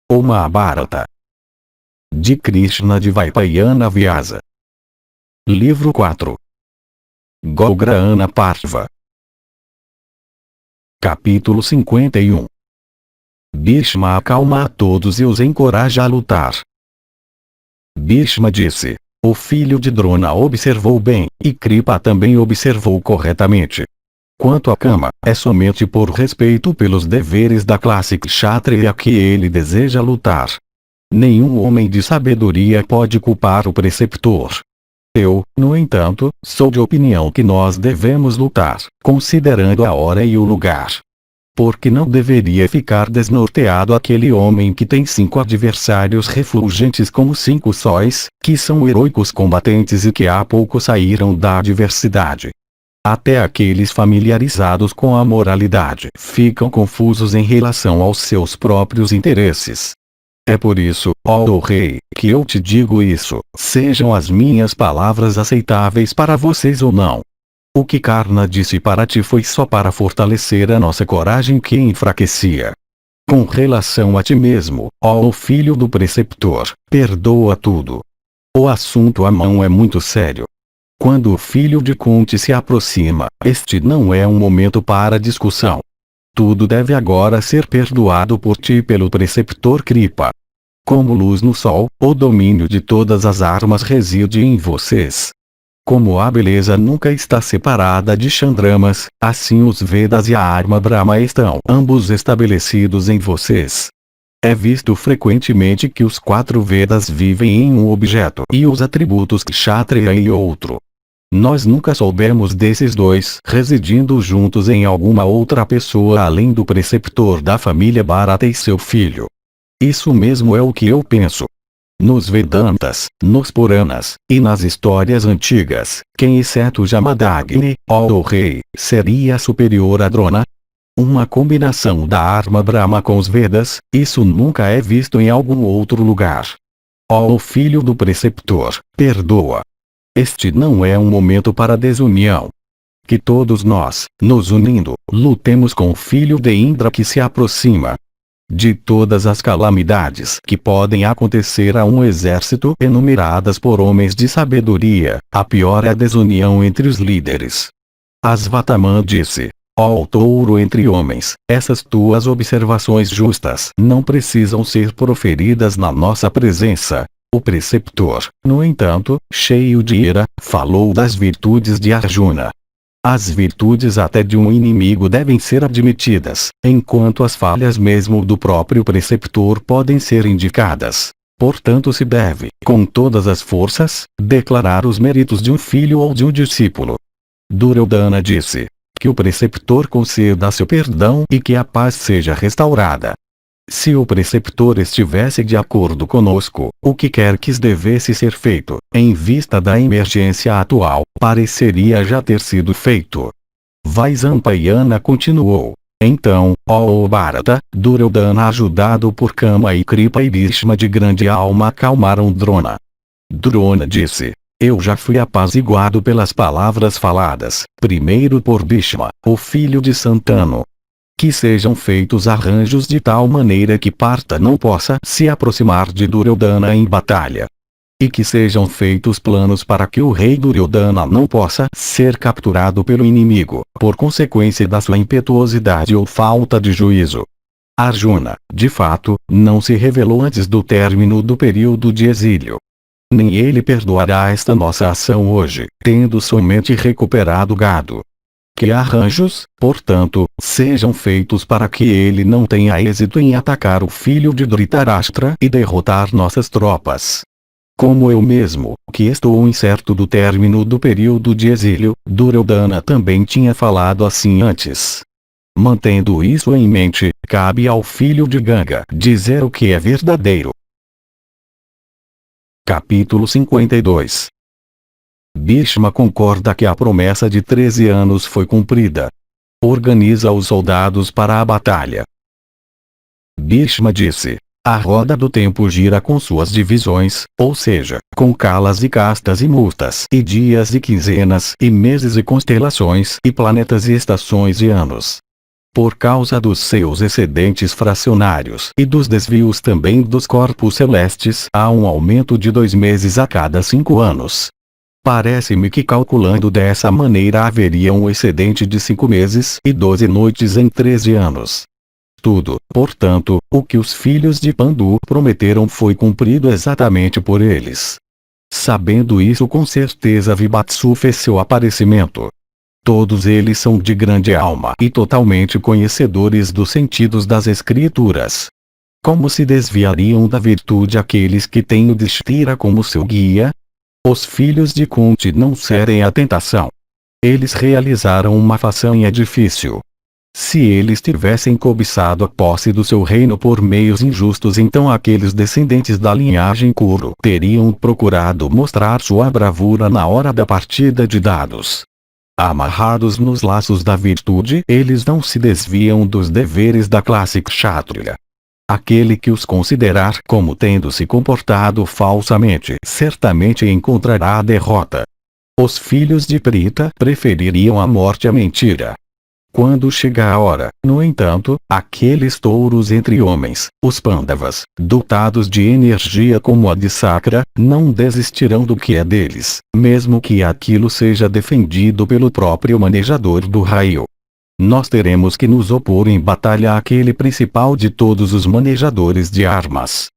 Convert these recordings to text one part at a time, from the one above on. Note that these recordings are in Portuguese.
O Mahabharata. De Krishna Dvaipayana Vyasa. Livro 4. Golgrahana Parva. Capítulo 51. Bhishma acalma a todos e os encoraja a lutar. Bhishma disse: o filho de Drona observou bem, e Kripa também observou corretamente. Quanto à cama, é somente por respeito pelos deveres da classe Kshatriya que ele deseja lutar. Nenhum homem de sabedoria pode culpar o preceptor. Eu, no entanto, sou de opinião que nós devemos lutar, considerando a hora e o lugar. Porque não deveria ficar desnorteado aquele homem que tem 5 adversários refulgentes como 5 sóis, que são heróicos combatentes e que há pouco saíram da adversidade. Até aqueles familiarizados com a moralidade ficam confusos em relação aos seus próprios interesses. É por isso, ó rei, que eu te digo isso, sejam as minhas palavras aceitáveis para vocês ou não. O que Karna disse para ti foi só para fortalecer a nossa coragem que enfraquecia. Com relação a ti mesmo, ó filho do preceptor, perdoa tudo. O assunto à mão é muito sério. Quando o filho de Kunti se aproxima, este não é um momento para discussão. Tudo deve agora ser perdoado por ti e pelo preceptor Kripa. Como luz no sol, o domínio de todas as armas reside em vocês. Como a beleza nunca está separada de Chandramas, assim os Vedas e a arma Brahma estão ambos estabelecidos em vocês. É visto frequentemente que os 4 Vedas vivem em um objeto e os atributos Kshatriya em outro. Nós nunca soubemos desses dois residindo juntos em alguma outra pessoa além do preceptor da família Bharata e seu filho. Isso mesmo é o que eu penso. Nos Vedantas, nos Puranas, e nas histórias antigas, quem exceto Jamadagni, ó rei, seria superior a Drona? Uma combinação da arma Brahma com os Vedas, isso nunca é visto em algum outro lugar. Ó filho do preceptor, perdoa. Este não é um momento para desunião. Que todos nós, nos unindo, lutemos com o filho de Indra que se aproxima. De todas as calamidades que podem acontecer a um exército enumeradas por homens de sabedoria, a pior é a desunião entre os líderes. Asvataman disse: ó touro entre homens, essas tuas observações justas não precisam ser proferidas na nossa presença. O preceptor, no entanto, cheio de ira, falou das virtudes de Arjuna. As virtudes até de um inimigo devem ser admitidas, enquanto as falhas mesmo do próprio preceptor podem ser indicadas. Portanto se deve, com todas as forças, declarar os méritos de um filho ou de um discípulo. Duryodhana disse: que o preceptor conceda seu perdão e que a paz seja restaurada. Se o preceptor estivesse de acordo conosco, o que quer que devesse ser feito, em vista da emergência atual, pareceria já ter sido feito. Vaisampayana continuou: então, ó Bharata, Duryodhana ajudado por Kama e Kripa e Bhishma de grande alma acalmaram Drona. Drona disse: eu já fui apaziguado pelas palavras faladas, primeiro por Bhishma, o filho de Santanu. Que sejam feitos arranjos de tal maneira que Partha não possa se aproximar de Duryodhana em batalha. E que sejam feitos planos para que o rei Duryodhana não possa ser capturado pelo inimigo, por consequência da sua impetuosidade ou falta de juízo. Arjuna, de fato, não se revelou antes do término do período de exílio. Nem ele perdoará esta nossa ação hoje, tendo somente recuperado o gado. Que arranjos, portanto, sejam feitos para que ele não tenha êxito em atacar o filho de Dhritarashtra e derrotar nossas tropas. Como eu mesmo, que estou incerto do término do período de exílio, Duryodhana também tinha falado assim antes. Mantendo isso em mente, cabe ao filho de Ganga dizer o que é verdadeiro. Capítulo 52. Bhishma concorda que a promessa de 13 anos foi cumprida. Organiza os soldados para a batalha. Bhishma disse: a roda do tempo gira com suas divisões, ou seja, com kalas e castas e mustas e dias e quinzenas e meses e constelações e planetas e estações e anos. Por causa dos seus excedentes fracionários e dos desvios também dos corpos celestes, há um aumento de 2 meses a cada 5 anos. Parece-me que calculando dessa maneira haveria um excedente de 5 meses e 12 noites em 13 anos. Tudo, portanto, o que os filhos de Pandu prometeram foi cumprido exatamente por eles. Sabendo isso, com certeza Vibatsu fez seu aparecimento. Todos eles são de grande alma e totalmente conhecedores dos sentidos das escrituras. Como se desviariam da virtude aqueles que têm o Dishthira como seu guia? Os filhos de Kunti não cedem à tentação. Eles realizaram uma façanha difícil. Se eles tivessem cobiçado a posse do seu reino por meios injustos, então aqueles descendentes da linhagem Kuru teriam procurado mostrar sua bravura na hora da partida de dados. Amarrados nos laços da virtude, eles não se desviam dos deveres da classe Kshatriya. Aquele que os considerar como tendo se comportado falsamente certamente encontrará a derrota. Os filhos de Prita prefeririam a morte à mentira. Quando chega a hora, no entanto, aqueles touros entre homens, os Pandavas, dotados de energia como a de Sakra, não desistirão do que é deles, mesmo que aquilo seja defendido pelo próprio manejador do raio. Nós teremos que nos opor em batalha àquele principal de todos os manejadores de armas.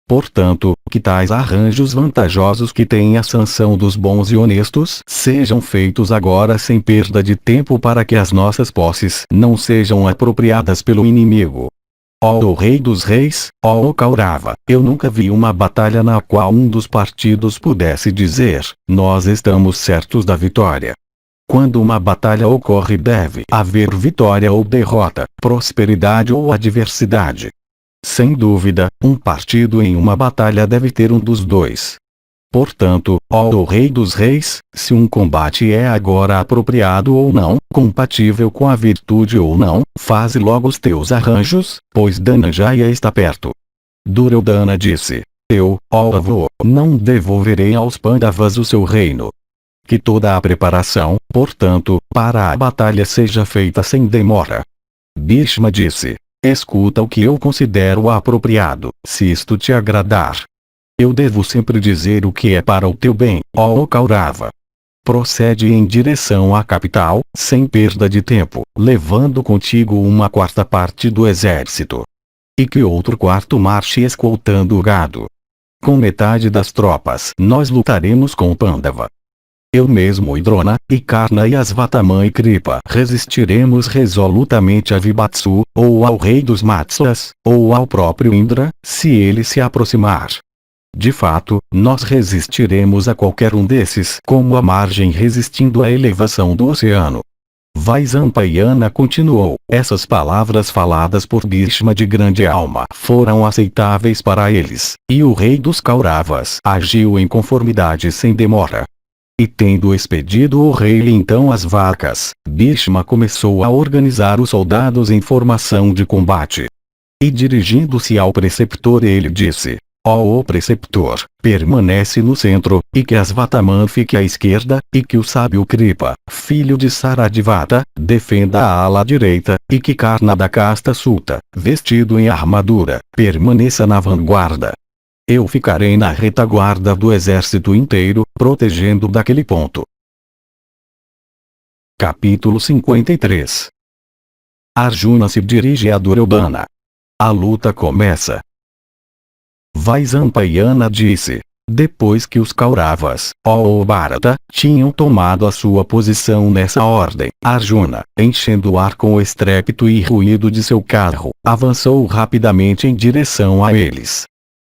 Portanto, que tais arranjos vantajosos que têm a sanção dos bons e honestos sejam feitos agora sem perda de tempo para que as nossas posses não sejam apropriadas pelo inimigo. Ó o Rei dos Reis, ó o Kaurava, eu nunca vi uma batalha na qual um dos partidos pudesse dizer, nós estamos certos da vitória. Quando uma batalha ocorre deve haver vitória ou derrota, prosperidade ou adversidade. Sem dúvida, um partido em uma batalha deve ter um dos dois. Portanto, ó o Rei dos Reis, se um combate é agora apropriado ou não, compatível com a virtude ou não, faze logo os teus arranjos, pois Dhananjaya está perto. Duryodhana disse, eu, ó avô, não devolverei aos Pandavas o seu reino. Que toda a preparação, portanto, para a batalha seja feita sem demora. Bhishma disse, escuta o que eu considero apropriado, se isto te agradar. Eu devo sempre dizer o que é para o teu bem, ó Kaurava. Procede em direção à capital, sem perda de tempo, levando contigo 1/4 parte do exército. E que outro quarto marche escoltando o gado. Com metade das tropas nós lutaremos com Pandava. Eu mesmo e Drona, e Karna e Asvatama e Kripa resistiremos resolutamente a Vibatsu, ou ao rei dos Matsas, ou ao próprio Indra, se ele se aproximar. De fato, nós resistiremos a qualquer um desses como a margem resistindo à elevação do oceano. Vaisampayana continuou, essas palavras faladas por Bhishma de grande alma foram aceitáveis para eles, e o rei dos Kauravas agiu em conformidade sem demora. E tendo expedido o rei então as vacas, Bhishma começou a organizar os soldados em formação de combate. E dirigindo-se ao preceptor ele disse, ó o preceptor, permanece no centro, e que Asvataman fique à esquerda, e que o sábio Kripa, filho de Saradivata, defenda a ala direita, e que Karna da casta Suta, vestido em armadura, permaneça na vanguarda. Eu ficarei na retaguarda do exército inteiro, protegendo daquele ponto. Capítulo 53. Arjuna se dirige a Duryodhana. A luta começa. Vaisampayana disse, depois que os Kauravas, ó Bharata, tinham tomado a sua posição nessa ordem, Arjuna, enchendo o ar com o estrépito e ruído de seu carro, avançou rapidamente em direção a eles.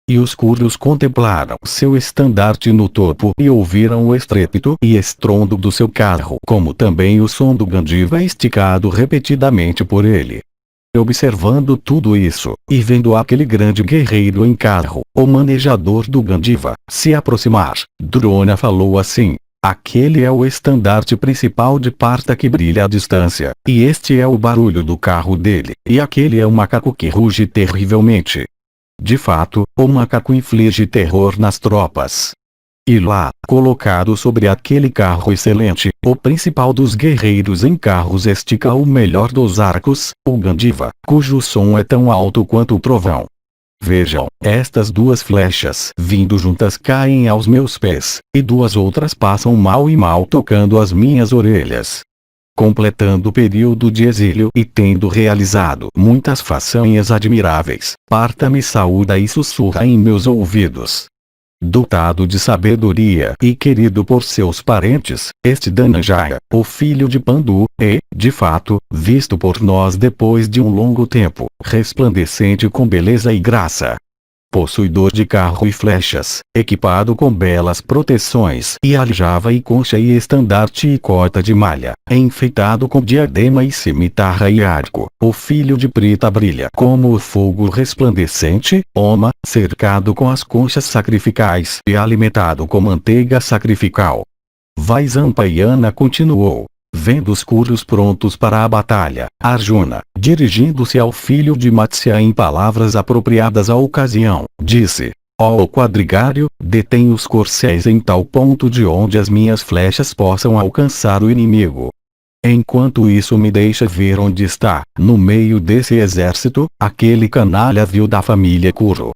E os Kurus contemplaram seu estandarte no topo e ouviram o estrépito e estrondo do seu carro, como também o som do Gandiva esticado repetidamente por ele. Observando tudo isso, e vendo aquele grande guerreiro em carro, o manejador do Gandiva, se aproximar, Drona falou assim, aquele é o estandarte principal de Partha que brilha à distância, e este é o barulho do carro dele, e aquele é o macaco que ruge terrivelmente. De fato, o macaco inflige terror nas tropas. E lá, colocado sobre aquele carro excelente, o principal dos guerreiros em carros estica o melhor dos arcos, o Gandiva, cujo som é tão alto quanto o trovão. Vejam, estas duas flechas vindo juntas caem aos meus pés, e duas outras passam mal e mal tocando as minhas orelhas. Completando o período de exílio e tendo realizado muitas façanhas admiráveis, Parta me saúda e sussurra em meus ouvidos. Dotado de sabedoria e querido por seus parentes, este Dhananjaya, o filho de Pandu, é, de fato, visto por nós depois de um longo tempo, resplandecente com beleza e graça. Possuidor de carro e flechas, equipado com belas proteções e aljava e concha e estandarte e cota de malha, enfeitado com diadema e cimitarra e arco, o filho de Prita brilha como o fogo resplandecente, Oma, cercado com as conchas sacrificais e alimentado com manteiga sacrificial. Vaisampayana continuou. Vendo os Kurus prontos para a batalha, Arjuna, dirigindo-se ao filho de Matsya em palavras apropriadas à ocasião, disse: ó quadrigário, detém os corcéis em tal ponto de onde as minhas flechas possam alcançar o inimigo. Enquanto isso me deixa ver onde está, no meio desse exército, aquele canalha vil da família Kuru.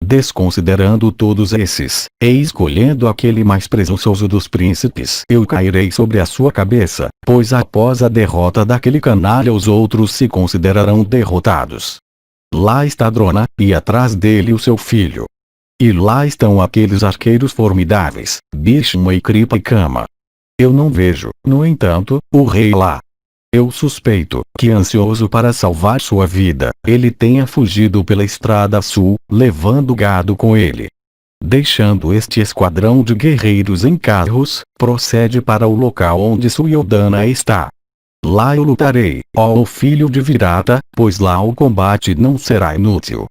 Desconsiderando todos esses, e escolhendo aquele mais presunçoso dos príncipes, eu cairei sobre a sua cabeça, pois após a derrota daquele canalha os outros se considerarão derrotados. Lá está Drona, e atrás dele o seu filho. E lá estão aqueles arqueiros formidáveis, Bhishma e Kripa e Kama. Eu não vejo, no entanto, o rei lá. Eu suspeito que, ansioso para salvar sua vida, ele tenha fugido pela estrada sul, levando gado com ele. Deixando este esquadrão de guerreiros em carros, procede para o local onde Suyoddhana está. Lá eu lutarei, ó filho de Virata, pois lá o combate não será inútil.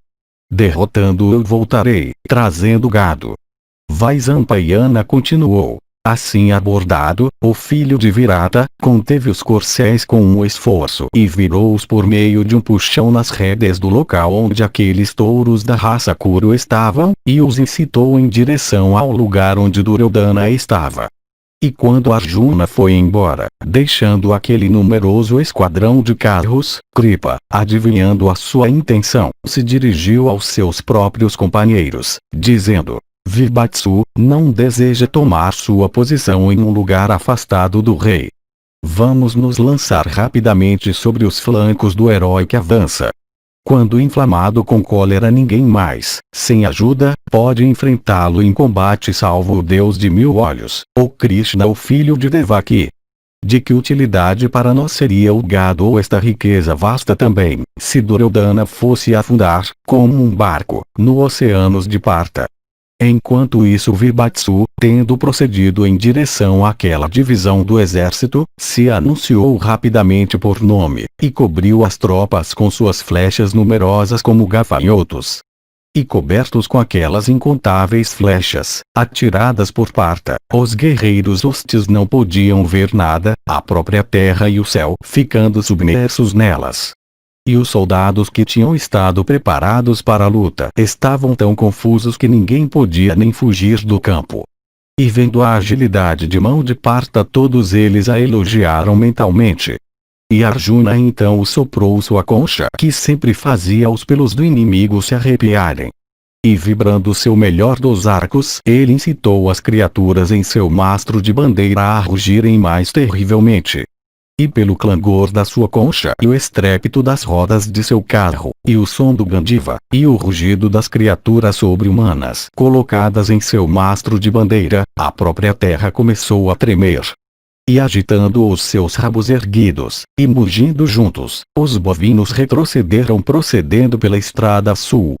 Derrotando eu voltarei, trazendo gado. Vaisampayana continuou. Assim abordado, o filho de Virata, conteve os corcéis com um esforço e virou-os por meio de um puxão nas rédeas do local onde aqueles touros da raça Kuru estavam, e os incitou em direção ao lugar onde Duryodhana estava. E quando Arjuna foi embora, deixando aquele numeroso esquadrão de carros, Kripa, adivinhando a sua intenção, se dirigiu aos seus próprios companheiros, dizendo: Vibatsu não deseja tomar sua posição em um lugar afastado do rei. Vamos nos lançar rapidamente sobre os flancos do herói que avança. Quando inflamado com cólera ninguém mais, sem ajuda, pode enfrentá-lo em combate salvo o Deus de 1000 olhos, ou Krishna o filho de Devaki. De que utilidade para nós seria o gado ou esta riqueza vasta também, se Duryodhana fosse afundar, como um barco, no oceanos de Parta? Enquanto isso Vibatsu, tendo procedido em direção àquela divisão do exército, se anunciou rapidamente por nome, e cobriu as tropas com suas flechas numerosas como gafanhotos. E cobertos com aquelas incontáveis flechas, atiradas por Parta, os guerreiros hostis não podiam ver nada, a própria terra e o céu ficando submersos nelas. E os soldados que tinham estado preparados para a luta estavam tão confusos que ninguém podia nem fugir do campo. E vendo a agilidade de mão de Parta todos eles a elogiaram mentalmente. E Arjuna então soprou sua concha que sempre fazia os pelos do inimigo se arrepiarem. E vibrando seu melhor dos arcos ele incitou as criaturas em seu mastro de bandeira a rugirem mais terrivelmente. E pelo clangor da sua concha e o estrépito das rodas de seu carro, e o som do Gandiva, e o rugido das criaturas sobre-humanas colocadas em seu mastro de bandeira, a própria terra começou a tremer. E agitando os seus rabos erguidos, e mugindo juntos, os bovinos retrocederam procedendo pela estrada sul,